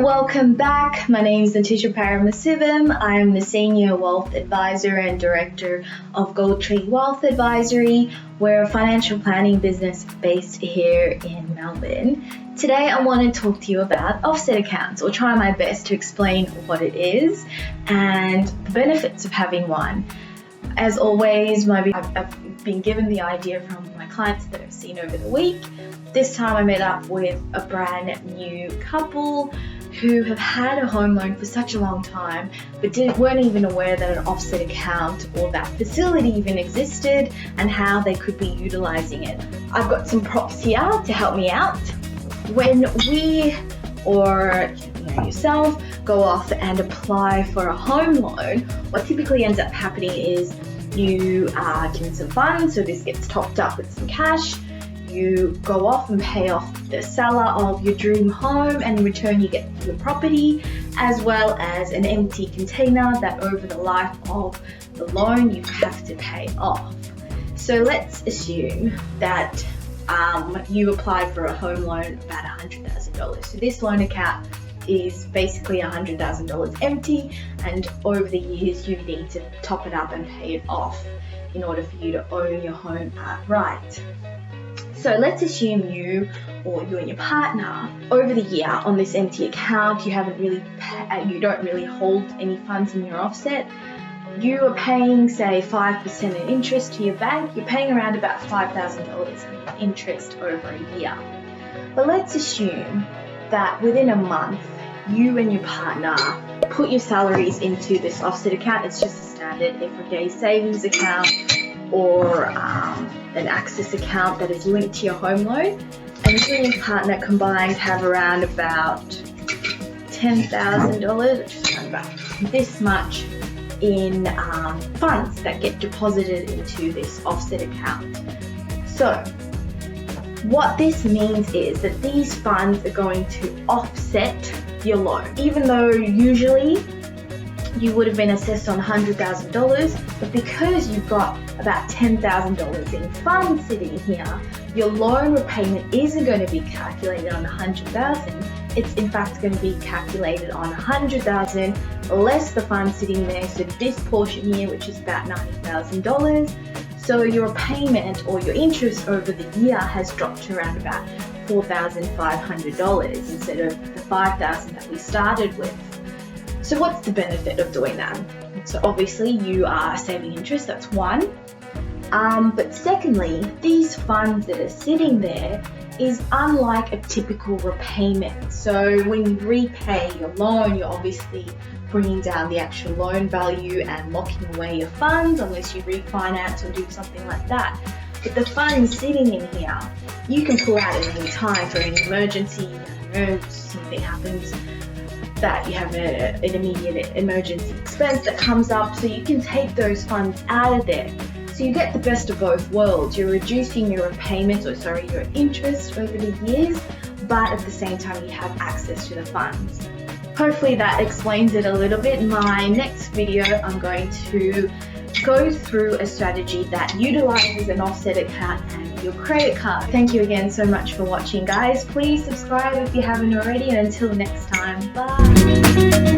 welcome back. My name is Nathisha Paramasivam. I am the Senior Wealth Advisor and Director of Gold Tree Wealth Advisory. We're a financial planning business based here in Melbourne. Today I want to talk to you about offset accounts, or try my best to explain what it is and the benefits of having one. As always, I've been given the idea from my clients that I've seen over the week. This time I met up with a brand new couple who have had a home loan for such a long time but weren't even aware that an offset account or that facility even existed and how they could be utilising it. I've got some props here to help me out. When we, or yourself, go off and apply for a home loan, what typically ends up happening is you are given some funds, so this gets topped up with some cash. You go off and pay off the seller of your dream home, and in return you get your property as well as an empty container that over the life of the loan you have to pay off. So let's assume that you apply for a home loan about $100,000. So this loan account is basically $100,000 empty, and over the years you need to top it up and pay it off in order for you to own your home outright. So let's assume you and your partner, over the year on this empty account, you don't really hold any funds in your offset. You are paying, say, 5% in interest to your bank. You're paying around about $5,000 in interest over a year. But let's assume that within a month, you and your partner put your salaries into this offset account. It's just a standard everyday savings account or an access account that is linked to your home loan, and you and your partner combined have around about $10,000, which is around about this much in funds that get deposited into this offset account. So what this means is that these funds are going to offset your loan, even though usually you would have been assessed on $100,000, but because you've got about $10,000 in funds sitting here, your loan repayment isn't going to be calculated on $100,000. It's in fact going to be calculated on $100,000 less the funds sitting there. So this portion here, which is about $90,000. So your payment or your interest over the year has dropped to around about $4,500 instead of the $5,000 that we started with. So what's the benefit of doing that? So obviously you are saving interest, that's one. But secondly, these funds that are sitting there is unlike a typical repayment. So when you repay your loan, you're obviously bringing down the actual loan value and locking away your funds unless you refinance or do something like that. But the funds sitting in here, you can pull out at any time for any emergency. Something happens that you have an immediate emergency expense that comes up, so you can take those funds out of there. So you get the best of both worlds. You're reducing your your interest over the years, but at the same time you have access to the funds. Hopefully that explains it a little bit. In my next video, I'm going to go through a strategy that utilizes an offset account and your credit card. Thank you again so much for watching, guys. Please subscribe if you haven't already, and until next time, bye.